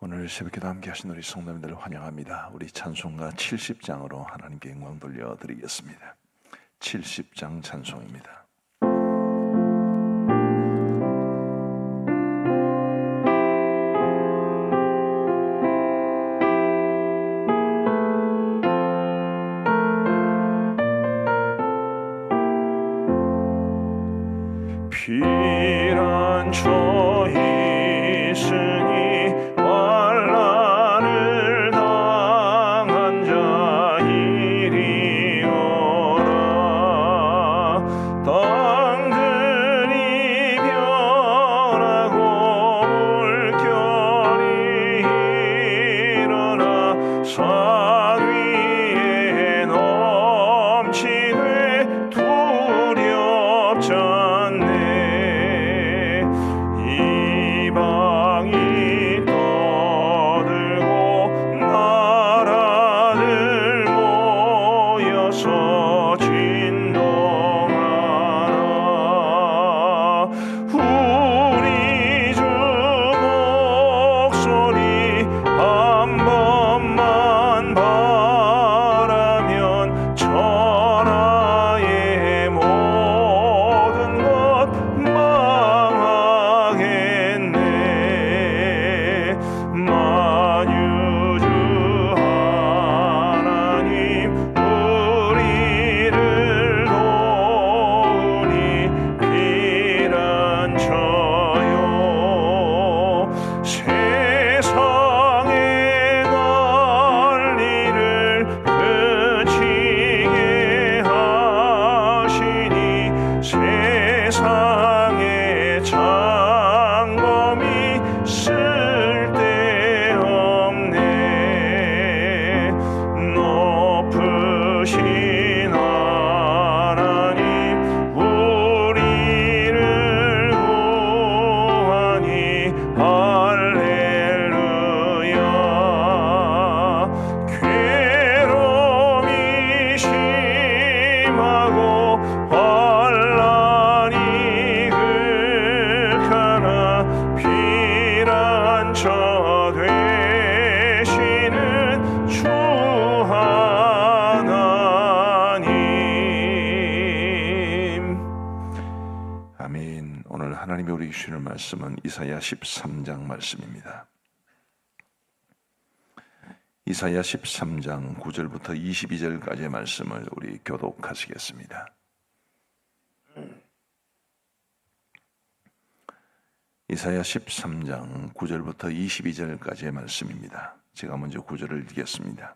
오늘 새벽기도 함께 하신 우리 성도님들을 환영합니다. 우리 찬송가 70장으로 하나님께 영광 돌려드리겠습니다. 70장 찬송입니다. 피난처 있으니 환난을 당한 자 이리 오라. 땅들이 변하고 물결이 일어나 산 위에 넘치되 두렵잖네. 이방이 떠들고 나라들 모여서 진동하라. 우리 주 목소리 한 번만 바라면 천하의 모든 것 망하겠네. 만유주 하나님 우리를 도우니 피난처요. 세상의 난리를 그치게 하시니 세상의 장검이 쓸데없네. 높으신 하나님 우리를 구하니 할렐루야. 괴로움이 심하고 환난이 극하나 피난처 되시는 주 하나님. 아멘. 오늘 하나님이 우리에게 주시는 말씀은 이사야 13장 말씀입니다. 이사야 13장 9절부터 22절까지의 말씀을 우리 교독하시겠습니다. 이사야 13장 9절부터 22절까지의 말씀입니다. 제가 먼저 9절을 읽겠습니다.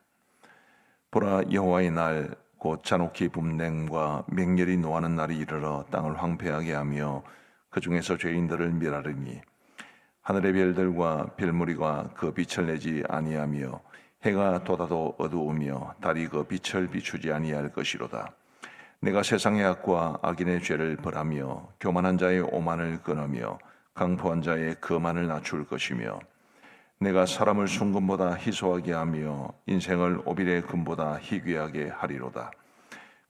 보라, 여호와의 날 곧 잔혹히 분냄과 맹렬히 노하는 날이 이르러 땅을 황폐하게 하며 그 중에서 죄인들을 멸하리니 하늘의 별들과 별무리가 그 빛을 내지 아니하며 해가 돋아도 어두우며 달이 그 빛을 비추지 아니할 것이로다. 내가 세상의 악과 악인의 죄를 벌하며 교만한 자의 오만을 끊으며 강포한 자의 거만을 낮출 것이며 내가 사람을 순금보다 희소하게 하며 인생을 오빌의 금보다 희귀하게 하리로다.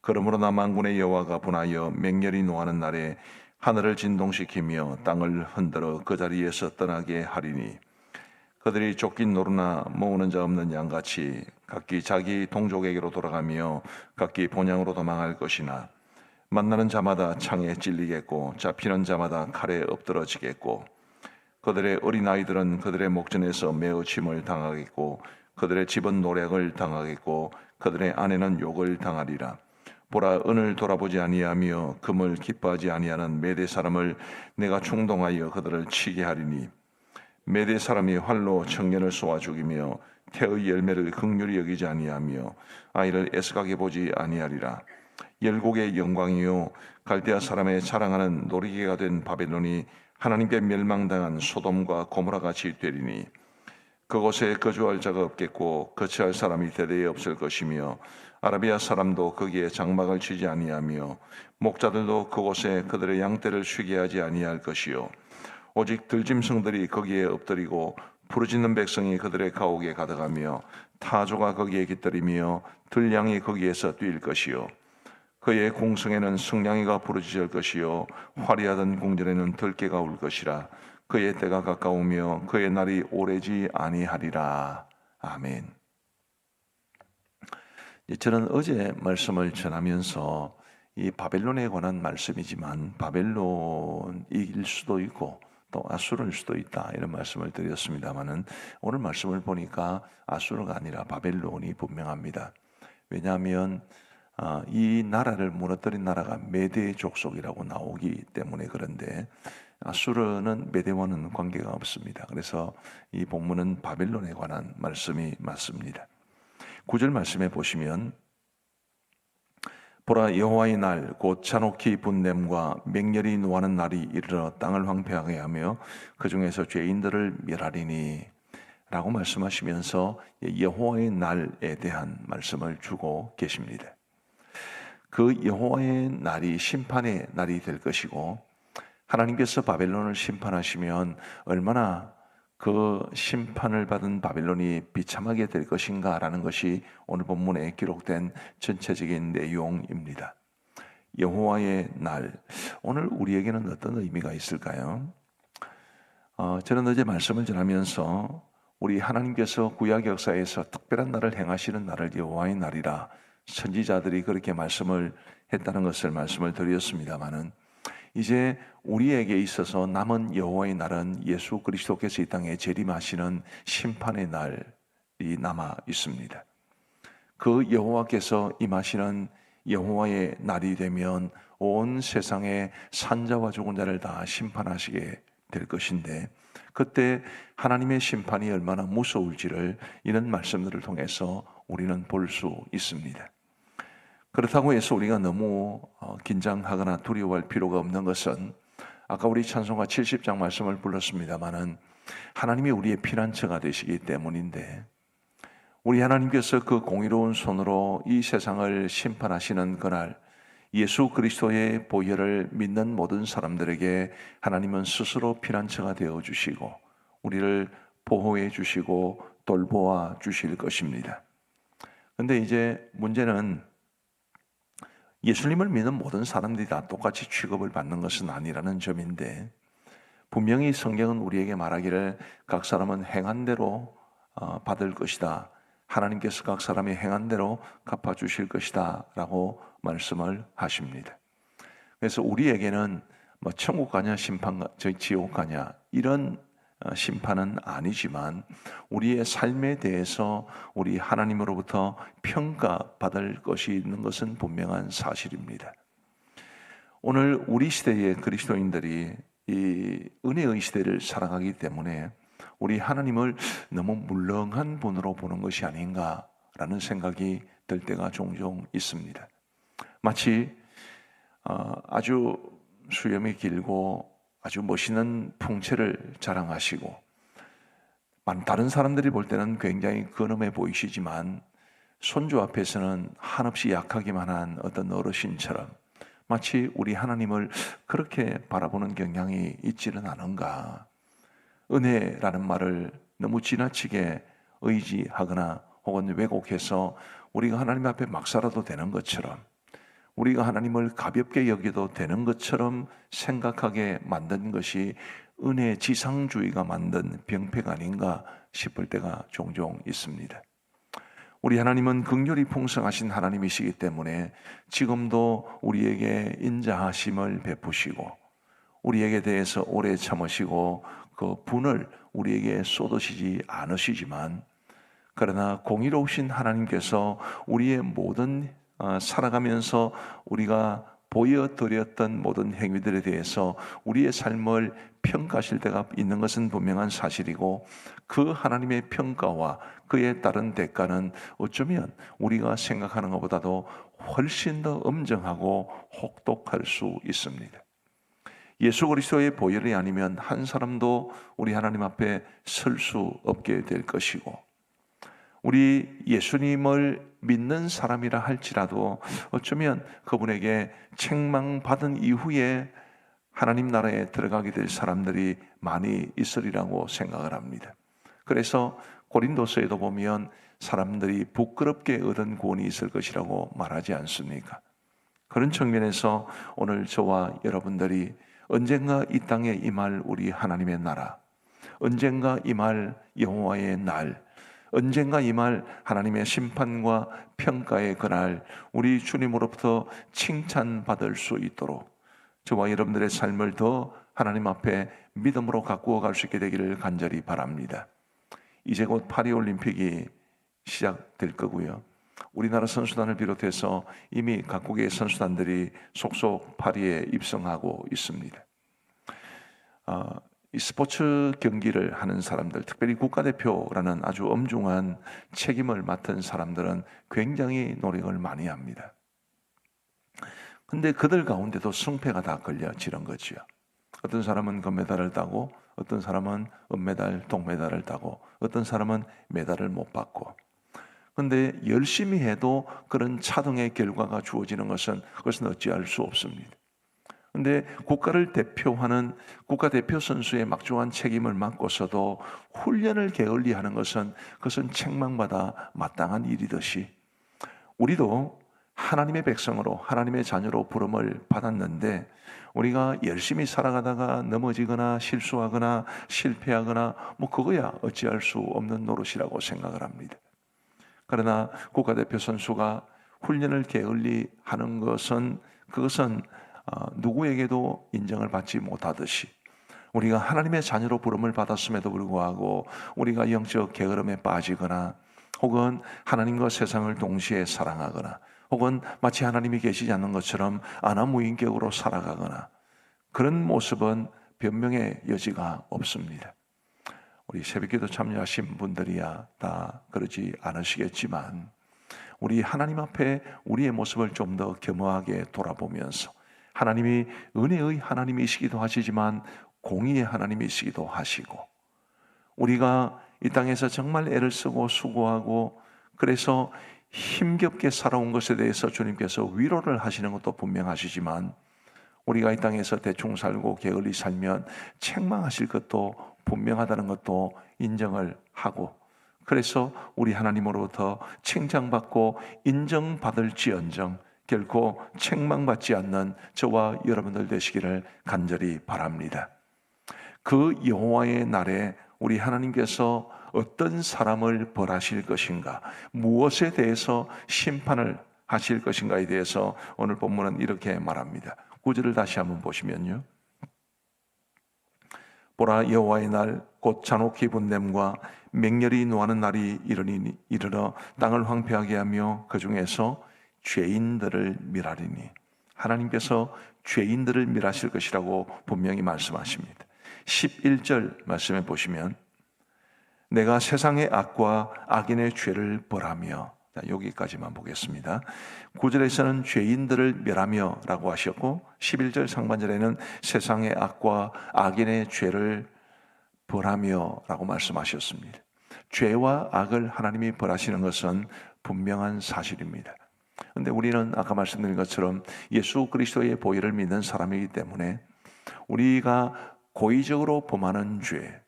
그러므로 나 만군의 여호와가 분하여 맹렬히 노하는 날에 하늘을 진동시키며 땅을 흔들어 그 자리에서 떠나게 하리니 그들이 쫓긴 노루나 모으는 자 없는 양같이 각기 자기 동족에게로 돌아가며 각기 본향으로 도망할 것이나 만나는 자마다 창에 찔리겠고 잡히는 자마다 칼에 엎드러지겠고 그들의 어린아이들은 그들의 목전에서 메어침을 당하겠고 그들의 집은 노략을 당하겠고 그들의 아내는 욕을 당하리라. 보라, 은을 돌아보지 아니하며 금을 기뻐하지 아니하는 메대 사람을 내가 충동하여 그들을 치게 하리니 메대 사람이 활로 청년을 쏘아 죽이며 태의 열매를 긍휼히 여기지 아니하며 아이를 애석하게 보지 아니하리라. 열국의 영광이요 갈대아 사람의 자랑하는 놀이개가 된 바벨론이 하나님께 멸망당한 소돔과 고모라 같이 되리니 그곳에 거주할 자가 없겠고 거처할 사람이 대대에 없을 것이며 아라비아 사람도 거기에 장막을 치지 아니하며 목자들도 그곳에 그들의 양떼를 쉬게 하지 아니할 것이요 오직 들짐승들이 거기에 엎드리고 부르짖는 백성이 그들의 가옥에 가득하며 타조가 거기에 깃들이며 들량이 거기에서 뛸 것이요 그의 공성에는 승냥이가 부르짖을 것이요 화려하던 궁전에는 들깨가 울 것이라. 그의 때가 가까우며 그의 날이 오래지 아니하리라. 아멘. 저는 어제 말씀을 전하면서 이 바벨론에 관한 말씀이지만 바벨론일 수도 있고 또 아수르일 수도 있다 이런 말씀을 드렸습니다만은 오늘 말씀을 보니까 아수르가 아니라 바벨론이 분명합니다. 왜냐하면 이 나라를 무너뜨린 나라가 메대 족속이라고 나오기 때문에 그런데 아수르는 메대와는 관계가 없습니다. 그래서 이 본문은 바벨론에 관한 말씀이 맞습니다. 9절 말씀에 보시면 보라 여호와의 날 곧 잔혹히 분냄과 맹렬히 노하는 날이 이르러 땅을 황폐하게 하며 그 중에서 죄인들을 멸하리니 라고 말씀하시면서 여호와의 날에 대한 말씀을 주고 계십니다. 그 여호와의 날이 심판의 날이 될 것이고 하나님께서 바벨론을 심판하시면 얼마나 그 심판을 받은 바벨론이 비참하게 될 것인가라는 것이 오늘 본문에 기록된 전체적인 내용입니다. 여호와의 날, 오늘 우리에게는 어떤 의미가 있을까요? 저는 어제 말씀을 전하면서 우리 하나님께서 구약 역사에서 특별한 날을 행하시는 날을 여호와의 날이라 선지자들이 그렇게 말씀을 했다는 것을 말씀을 드렸습니다마는 이제 우리에게 있어서 남은 여호와의 날은 예수 그리스도께서 이 땅에 재림하시는 심판의 날이 남아 있습니다. 그 여호와께서 임하시는 여호와의 날이 되면 온 세상의 산자와 죽은 자를 다 심판하시게 될 것인데 그때 하나님의 심판이 얼마나 무서울지를 이런 말씀들을 통해서 우리는 볼 수 있습니다. 그렇다고 해서 우리가 너무 긴장하거나 두려워할 필요가 없는 것은 아까 우리 찬송가 70장 말씀을 불렀습니다마는 하나님이 우리의 피난처가 되시기 때문인데 우리 하나님께서 그 공의로운 손으로 이 세상을 심판하시는 그날 예수 그리스도의 보혈을 믿는 모든 사람들에게 하나님은 스스로 피난처가 되어주시고 우리를 보호해 주시고 돌보아 주실 것입니다. 그런데 이제 문제는 예수님을 믿는 모든 사람들이 다 똑같이 취급을 받는 것은 아니라는 점인데 분명히 성경은 우리에게 말하기를 각 사람은 행한 대로 받을 것이다. 하나님께서 각 사람이 행한 대로 갚아주실 것이다 라고 말씀을 하십니다. 그래서 우리에게는 뭐 천국 가냐 지옥 가냐 이런 심판은 아니지만 우리의 삶에 대해서 우리 하나님으로부터 평가받을 것이 있는 것은 분명한 사실입니다. 오늘 우리 시대의 그리스도인들이 이 은혜의 시대를 살아가기 때문에 우리 하나님을 너무 물렁한 분으로 보는 것이 아닌가라는 생각이 들 때가 종종 있습니다. 마치 아주 수염이 길고 아주 멋있는 풍채를 자랑하시고 다른 사람들이 볼 때는 굉장히 근엄해 보이시지만 손주 앞에서는 한없이 약하기만 한 어떤 어르신처럼 마치 우리 하나님을 그렇게 바라보는 경향이 있지는 않은가. 은혜라는 말을 너무 지나치게 의지하거나 혹은 왜곡해서 우리가 하나님 앞에 막 살아도 되는 것처럼 우리가 하나님을 가볍게 여겨도 되는 것처럼 생각하게 만든 것이 은혜 지상주의가 만든 병폐가 아닌가 싶을 때가 종종 있습니다. 우리 하나님은 긍휼이 풍성하신 하나님이시기 때문에 지금도 우리에게 인자하심을 베푸시고 우리에게 대해서 오래 참으시고 그 분을 우리에게 쏟으시지 않으시지만 그러나 공의로우신 하나님께서 우리의 모든 살아가면서 우리가 보여드렸던 모든 행위들에 대해서 우리의 삶을 평가하실 때가 있는 것은 분명한 사실이고 그 하나님의 평가와 그에 따른 대가는 어쩌면 우리가 생각하는 것보다도 훨씬 더 엄정하고 혹독할 수 있습니다. 예수 그리스도의 보혈이 아니면 한 사람도 우리 하나님 앞에 설 수 없게 될 것이고 우리 예수님을 믿는 사람이라 할지라도 어쩌면 그분에게 책망받은 이후에 하나님 나라에 들어가게 될 사람들이 많이 있으리라고 생각을 합니다. 그래서 고린도서에도 보면 사람들이 부끄럽게 얻은 구원이 있을 것이라고 말하지 않습니까? 그런 측면에서 오늘 저와 여러분들이 언젠가 이 땅에 임할 우리 하나님의 나라, 언젠가 임할 여호와의 날, 언젠가 임할 하나님의 심판과 평가의 그날, 우리 주님으로부터 칭찬받을 수 있도록 저와 여러분들의 삶을 더 하나님 앞에 믿음으로 가꾸어 갈 수 있게 되기를 간절히 바랍니다. 이제 곧 파리올림픽이 시작될 거고요. 우리나라 선수단을 비롯해서 이미 각국의 선수단들이 속속 파리에 입성하고 있습니다. 이 스포츠 경기를 하는 사람들, 특별히 국가대표라는 아주 엄중한 책임을 맡은 사람들은 굉장히 노력을 많이 합니다. 근데 그들 가운데도 승패가 다 걸려지는 거죠. 어떤 사람은 금메달을 따고, 어떤 사람은 은메달, 동메달을 따고, 어떤 사람은 메달을 못 받고. 근데 열심히 해도 그런 차등의 결과가 주어지는 그것은 어찌할 수 없습니다. 근데 국가를 대표하는 국가대표 선수의 막중한 책임을 맡고서도 훈련을 게을리하는 그것은 책망받아 마땅한 일이듯이 우리도 하나님의 백성으로, 하나님의 자녀로 부름을 받았는데 우리가 열심히 살아가다가 넘어지거나 실수하거나 실패하거나 그거야 어찌할 수 없는 노릇이라고 생각을 합니다. 그러나 국가대표 선수가 훈련을 게을리 하는 그것은 누구에게도 인정을 받지 못하듯이 우리가 하나님의 자녀로 부름을 받았음에도 불구하고 우리가 영적 게으름에 빠지거나 혹은 하나님과 세상을 동시에 사랑하거나 혹은 마치 하나님이 계시지 않는 것처럼 안하무인격으로 살아가거나 그런 모습은 변명의 여지가 없습니다. 우리 새벽기도 참여하신 분들이야 다 그러지 않으시겠지만 우리 하나님 앞에 우리의 모습을 좀 더 겸허하게 돌아보면서 하나님이 은혜의 하나님이시기도 하시지만 공의의 하나님이시기도 하시고 우리가 이 땅에서 정말 애를 쓰고 수고하고 그래서 힘겹게 살아온 것에 대해서 주님께서 위로를 하시는 것도 분명하시지만 우리가 이 땅에서 대충 살고 게을리 살면 책망하실 것도 분명하다는 것도 인정을 하고 그래서 우리 하나님으로부터 칭찬받고 인정받을지언정 결코 책망받지 않는 저와 여러분들 되시기를 간절히 바랍니다. 그 여호와의 날에 우리 하나님께서 어떤 사람을 벌하실 것인가, 무엇에 대해서 심판을 하실 것인가에 대해서 오늘 본문은 이렇게 말합니다. 9절을 다시 한번 보시면요. 보라, 여호와의 날 곧 잔혹히 분냄과 맹렬히 노하는 날이 이르러 땅을 황폐하게 하며 그 중에서 죄인들을 멸하리니. 하나님께서 죄인들을 멸하실 것이라고 분명히 말씀하십니다. 11절 말씀해 보시면 내가 세상의 악과 악인의 죄를 벌하며, 여기까지만 보겠습니다. 9절에서는 죄인들을 멸하며 라고 하셨고 11절 상반절에는 세상의 악과 악인의 죄를 벌하며 라고 말씀하셨습니다. 죄와 악을 하나님이 벌하시는 것은 분명한 사실입니다. 그런데 우리는 아까 말씀드린 것처럼 예수 그리스도의 보혈을 믿는 사람이기 때문에 우리가 고의적으로 범하는 죄,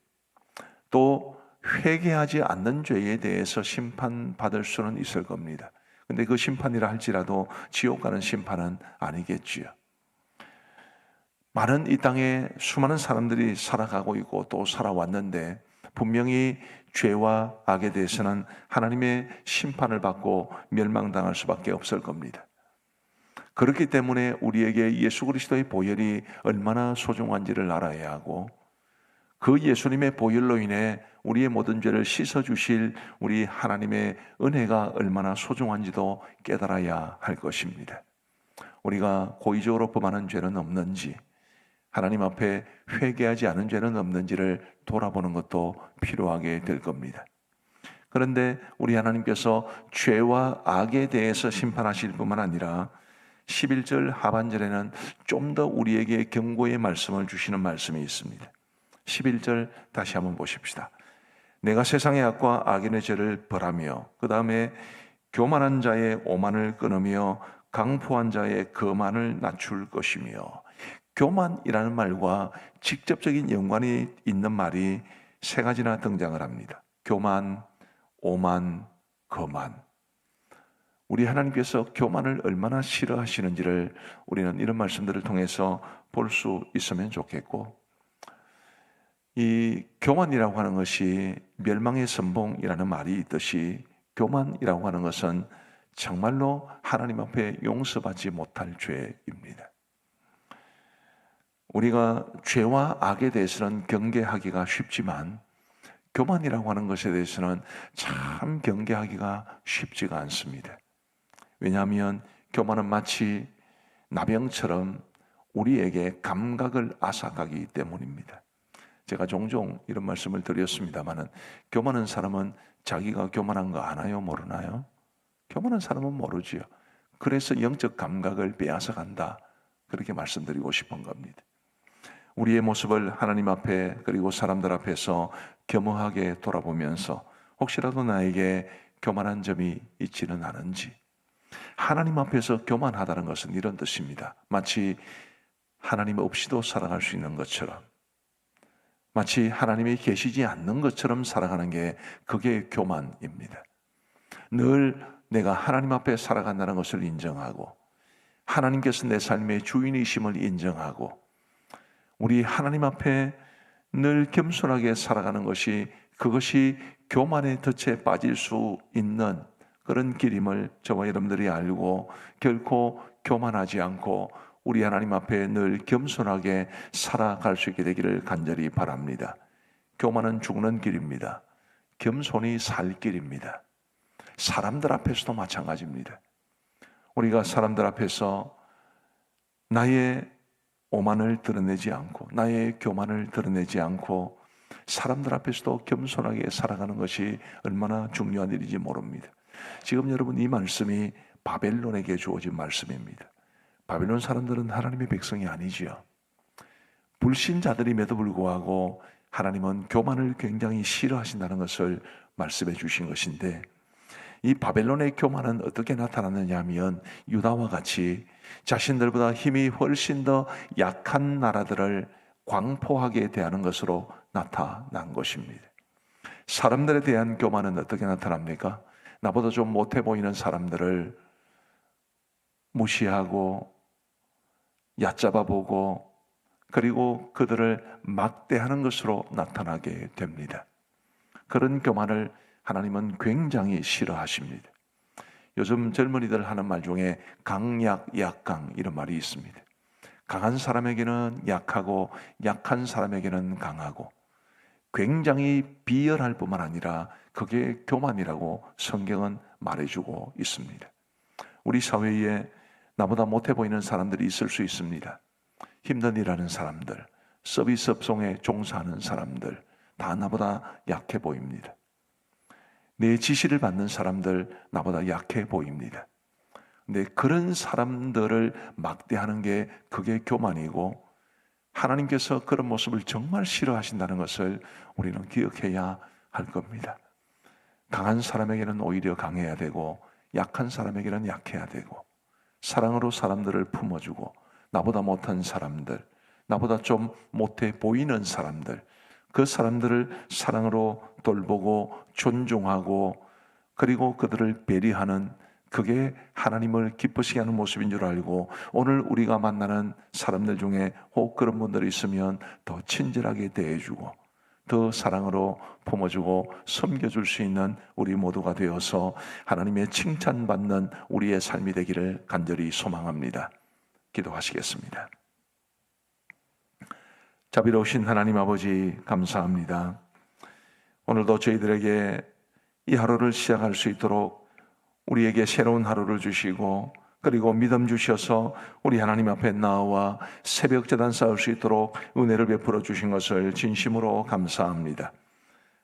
또 회개하지 않는 죄에 대해서 심판받을 수는 있을 겁니다. 근데 그 심판이라 할지라도 지옥 가는 심판은 아니겠지요. 많은 이 땅에 수많은 사람들이 살아가고 있고 또 살아왔는데 분명히 죄와 악에 대해서는 하나님의 심판을 받고 멸망당할 수밖에 없을 겁니다. 그렇기 때문에 우리에게 예수 그리스도의 보혈이 얼마나 소중한지를 알아야 하고 그 예수님의 보혈로 인해 우리의 모든 죄를 씻어주실 우리 하나님의 은혜가 얼마나 소중한지도 깨달아야 할 것입니다. 우리가 고의적으로 범하는 죄는 없는지, 하나님 앞에 회개하지 않은 죄는 없는지를 돌아보는 것도 필요하게 될 겁니다. 그런데 우리 하나님께서 죄와 악에 대해서 심판하실 뿐만 아니라 11절 하반절에는 좀 더 우리에게 경고의 말씀을 주시는 말씀이 있습니다. 11절 다시 한번 보십시다. 내가 세상의 악과 악인의 죄를 벌하며 그 다음에 교만한 자의 오만을 끊으며 강포한 자의 거만을 낮출 것이며. 교만이라는 말과 직접적인 연관이 있는 말이 세 가지나 등장을 합니다. 교만, 오만, 거만. 우리 하나님께서 교만을 얼마나 싫어하시는지를 우리는 이런 말씀들을 통해서 볼 수 있으면 좋겠고, 이 교만이라고 하는 것이 멸망의 선봉이라는 말이 있듯이 교만이라고 하는 것은 정말로 하나님 앞에 용서받지 못할 죄입니다. 우리가 죄와 악에 대해서는 경계하기가 쉽지만 교만이라고 하는 것에 대해서는 참 경계하기가 쉽지가 않습니다. 왜냐하면 교만은 마치 나병처럼 우리에게 감각을 앗아가기 때문입니다. 제가 종종 이런 말씀을 드렸습니다마는 교만한 사람은 자기가 교만한 거 아나요? 모르나요? 교만한 사람은 모르지요. 그래서 영적 감각을 빼앗아 간다. 그렇게 말씀드리고 싶은 겁니다. 우리의 모습을 하나님 앞에 그리고 사람들 앞에서 겸허하게 돌아보면서 혹시라도 나에게 교만한 점이 있지는 않은지, 하나님 앞에서 교만하다는 것은 이런 뜻입니다. 마치 하나님 없이도 살아갈 수 있는 것처럼, 마치 하나님이 계시지 않는 것처럼 살아가는 게 그게 교만입니다. 늘 내가 하나님 앞에 살아간다는 것을 인정하고 하나님께서 내 삶의 주인이심을 인정하고 우리 하나님 앞에 늘 겸손하게 살아가는 것이, 그것이 교만의 덫에 빠질 수 있는 그런 길임을 저와 여러분들이 알고 결코 교만하지 않고 우리 하나님 앞에 늘 겸손하게 살아갈 수 있게 되기를 간절히 바랍니다. 교만은 죽는 길입니다. 겸손이 살 길입니다. 사람들 앞에서도 마찬가지입니다. 우리가 사람들 앞에서 나의 오만을 드러내지 않고 나의 교만을 드러내지 않고 사람들 앞에서도 겸손하게 살아가는 것이 얼마나 중요한 일인지 모릅니다. 지금 여러분, 이 말씀이 바벨론에게 주어진 말씀입니다. 바벨론 사람들은 하나님의 백성이 아니지요. 불신자들임에도 불구하고 하나님은 교만을 굉장히 싫어하신다는 것을 말씀해 주신 것인데, 이 바벨론의 교만은 어떻게 나타났느냐 하면 유다와 같이 자신들보다 힘이 훨씬 더 약한 나라들을 광포하게 대하는 것으로 나타난 것입니다. 사람들에 대한 교만은 어떻게 나타납니까? 나보다 좀 못해 보이는 사람들을 무시하고 얕잡아 보고 그리고 그들을 막대하는 것으로 나타나게 됩니다. 그런 교만을 하나님은 굉장히 싫어하십니다. 요즘 젊은이들 하는 말 중에 강약, 약강 이런 말이 있습니다. 강한 사람에게는 약하고 약한 사람에게는 강하고, 굉장히 비열할 뿐만 아니라 그게 교만이라고 성경은 말해주고 있습니다. 우리 사회에 나보다 못해 보이는 사람들이 있을 수 있습니다. 힘든 일하는 사람들, 서비스 업종에 종사하는 사람들, 다 나보다 약해 보입니다. 내 지시를 받는 사람들, 나보다 약해 보입니다. 근데 그런 사람들을 막대하는 게 그게 교만이고, 하나님께서 그런 모습을 정말 싫어하신다는 것을 우리는 기억해야 할 겁니다. 강한 사람에게는 오히려 강해야 되고 약한 사람에게는 약해야 되고, 사랑으로 사람들을 품어주고 나보다 못한 사람들, 나보다 좀 못해 보이는 사람들, 그 사람들을 사랑으로 돌보고 존중하고 그리고 그들을 배려하는, 그게 하나님을 기쁘시게 하는 모습인 줄 알고, 오늘 우리가 만나는 사람들 중에 혹 그런 분들이 있으면 더 친절하게 대해주고 더 사랑으로 품어주고 섬겨줄 수 있는 우리 모두가 되어서 하나님의 칭찬받는 우리의 삶이 되기를 간절히 소망합니다. 기도하시겠습니다. 자비로우신 하나님 아버지, 감사합니다. 오늘도 저희들에게 이 하루를 시작할 수 있도록 우리에게 새로운 하루를 주시고, 그리고 믿음 주셔서 우리 하나님 앞에 나와 새벽 제단 쌓을 수 있도록 은혜를 베풀어 주신 것을 진심으로 감사합니다.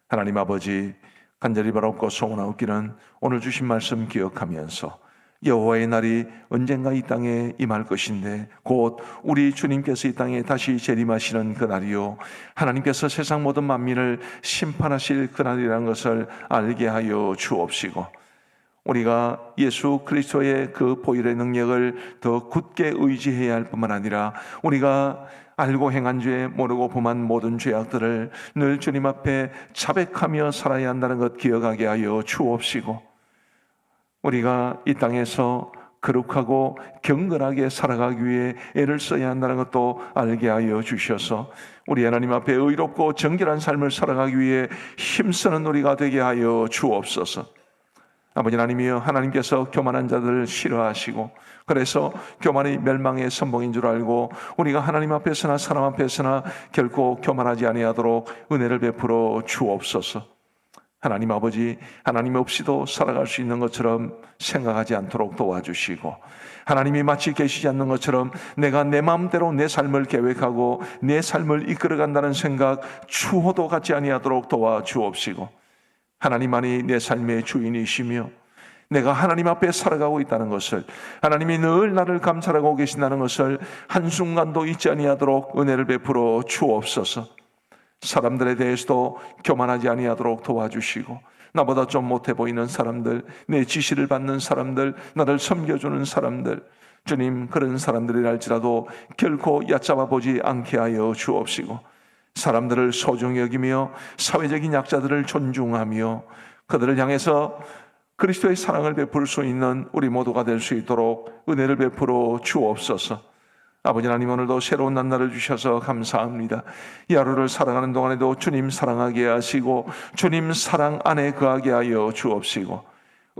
하나님 아버지, 간절히 바라옵고 소원하옵기는 오늘 주신 말씀 기억하면서 여호와의 날이 언젠가 이 땅에 임할 것인데 곧 우리 주님께서 이 땅에 다시 재림하시는 그날이요, 하나님께서 세상 모든 만민을 심판하실 그날이라는 것을 알게 하여 주옵시고, 우리가 예수 그리스도의 그 보혈의 능력을 더 굳게 의지해야 할 뿐만 아니라 우리가 알고 행한 죄, 모르고 범한 모든 죄악들을 늘 주님 앞에 자백하며 살아야 한다는 것 기억하게 하여 주옵시고, 우리가 이 땅에서 거룩하고 경건하게 살아가기 위해 애를 써야 한다는 것도 알게 하여 주셔서 우리 하나님 앞에 의롭고 정결한 삶을 살아가기 위해 힘쓰는 우리가 되게 하여 주옵소서. 아버지 하나님이여, 하나님께서 교만한 자들을 싫어하시고 그래서 교만이 멸망의 선봉인 줄 알고 우리가 하나님 앞에서나 사람 앞에서나 결코 교만하지 아니하도록 은혜를 베풀어 주옵소서. 하나님 아버지, 하나님 없이도 살아갈 수 있는 것처럼 생각하지 않도록 도와주시고 하나님이 마치 계시지 않는 것처럼 내가 내 마음대로 내 삶을 계획하고 내 삶을 이끌어간다는 생각 추호도 갖지 아니하도록 도와주옵시고 하나님만이 내 삶의 주인이시며 내가 하나님 앞에 살아가고 있다는 것을, 하나님이 늘 나를 감찰하고 계신다는 것을 한순간도 잊지 아니하도록 은혜를 베풀어 주옵소서. 사람들에 대해서도 교만하지 아니하도록 도와주시고 나보다 좀 못해 보이는 사람들, 내 지시를 받는 사람들, 나를 섬겨주는 사람들, 주님, 그런 사람들이랄지라도 결코 얕잡아 보지 않게 하여 주옵시고 사람들을 소중히 여기며 사회적인 약자들을 존중하며 그들을 향해서 그리스도의 사랑을 베풀 수 있는 우리 모두가 될 수 있도록 은혜를 베풀어 주옵소서. 아버지 하나님, 오늘도 새로운 날을 주셔서 감사합니다. 이 하루를 살아가는 동안에도 주님 사랑하게 하시고 주님 사랑 안에 거하게 하여 주옵시고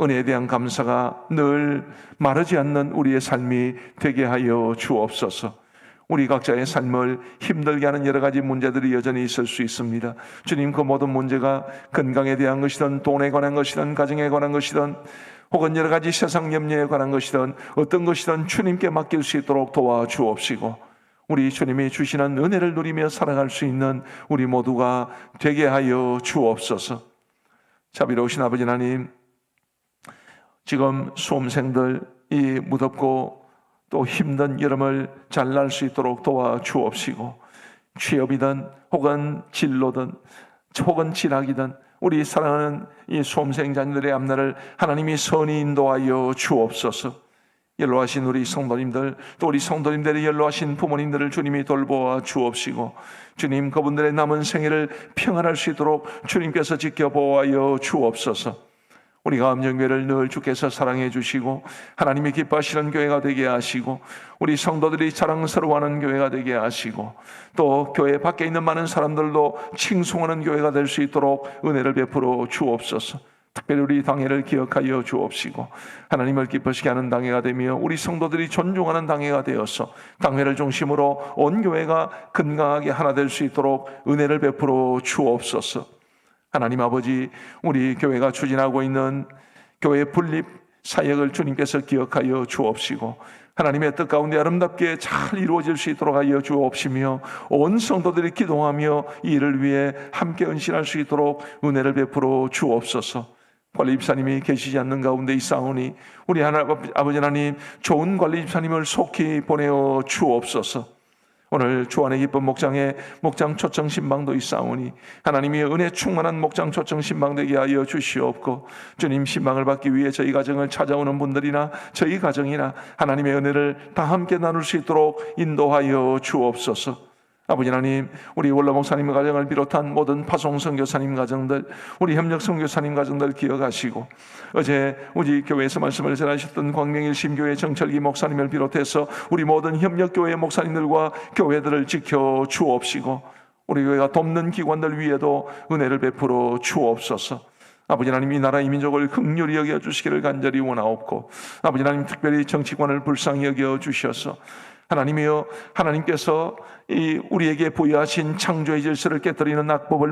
은혜에 대한 감사가 늘 마르지 않는 우리의 삶이 되게 하여 주옵소서. 우리 각자의 삶을 힘들게 하는 여러 가지 문제들이 여전히 있을 수 있습니다. 주님, 그 모든 문제가 건강에 대한 것이든 돈에 관한 것이든 가정에 관한 것이든 혹은 여러 가지 세상 염려에 관한 것이든 어떤 것이든 주님께 맡길 수 있도록 도와주옵시고 우리 주님이 주시는 은혜를 누리며 살아갈 수 있는 우리 모두가 되게 하여 주옵소서. 자비로우신 아버지 하나님, 지금 수험생들 이 무덥고 또 힘든 여름을 잘 날 수 있도록 도와주옵시고 취업이든 혹은 진로든 혹은 진학이든 우리 사랑하는 이 수험생 자녀들의 앞날을 하나님이 선히 인도하여 주옵소서. 연로하신 우리 성도님들, 또 우리 성도님들의 연로하신 부모님들을 주님이 돌보아 주옵시고 주님, 그분들의 남은 생애를 평안할 수 있도록 주님께서 지켜보아여 주옵소서. 우리가 암정교회를 늘 주께서 사랑해 주시고 하나님이 기뻐하시는 교회가 되게 하시고 우리 성도들이 자랑스러워하는 교회가 되게 하시고 또 교회 밖에 있는 많은 사람들도 칭송하는 교회가 될 수 있도록 은혜를 베풀어 주옵소서. 특별히 우리 당회를 기억하여 주옵시고 하나님을 기쁘시게 하는 당회가 되며 우리 성도들이 존중하는 당회가 되어서 당회를 중심으로 온 교회가 건강하게 하나 될 수 있도록 은혜를 베풀어 주옵소서. 하나님 아버지, 우리 교회가 추진하고 있는 교회 분립 사역을 주님께서 기억하여 주옵시고 하나님의 뜻 가운데 아름답게 잘 이루어질 수 있도록 하여 주옵시며 온 성도들이 기도하며 이 일을 위해 함께 헌신할 수 있도록 은혜를 베풀어 주옵소서. 관리 집사님이 계시지 않는 가운데 있사오니 우리 아버지 하나님, 좋은 관리 집사님을 속히 보내어 주옵소서. 오늘 주안의 기쁜 목장에 목장 초청 신방도 있사오니 하나님이 은혜 충만한 목장 초청 신방 되게 하여 주시옵고 주님, 신방을 받기 위해 저희 가정을 찾아오는 분들이나 저희 가정이나 하나님의 은혜를 다 함께 나눌 수 있도록 인도하여 주옵소서. 아버지 하나님, 우리 원로 목사님 가정을 비롯한 모든 파송 선교사님 가정들, 우리 협력 선교사님 가정들 기억하시고 어제 우리 교회에서 말씀을 전하셨던 광명일 심교회 정철기 목사님을 비롯해서 우리 모든 협력교회 목사님들과 교회들을 지켜 주옵시고 우리 교회가 돕는 기관들 위에도 은혜를 베풀어 주옵소서. 아버지 하나님, 이 나라 이 민족을 긍휼히 여겨 주시기를 간절히 원하옵고 아버지 하나님, 특별히 정치권을 불쌍히 여겨 주셔서 하나님이여, 하나님께서 우리에게 부여하신 창조의 질서를 깨뜨리는 악법을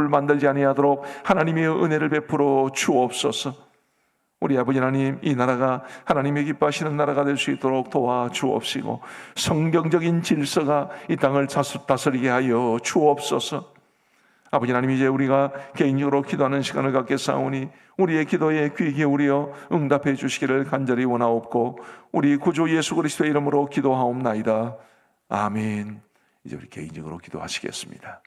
만들지 아니하도록 하나님의 은혜를 베풀어 주옵소서. 우리 아버지 하나님, 이 나라가 하나님의 기뻐하시는 나라가 될 수 있도록 도와주옵시고 성경적인 질서가 이 땅을 다스리게 하여 주옵소서. 아버지 하나님, 이제 우리가 개인적으로 기도하는 시간을 갖겠사오니 우리의 기도에 귀 기울여 응답해 주시기를 간절히 원하옵고 우리 구주 예수 그리스도의 이름으로 기도하옵나이다. 아멘. 이제 우리 개인적으로 기도하시겠습니다.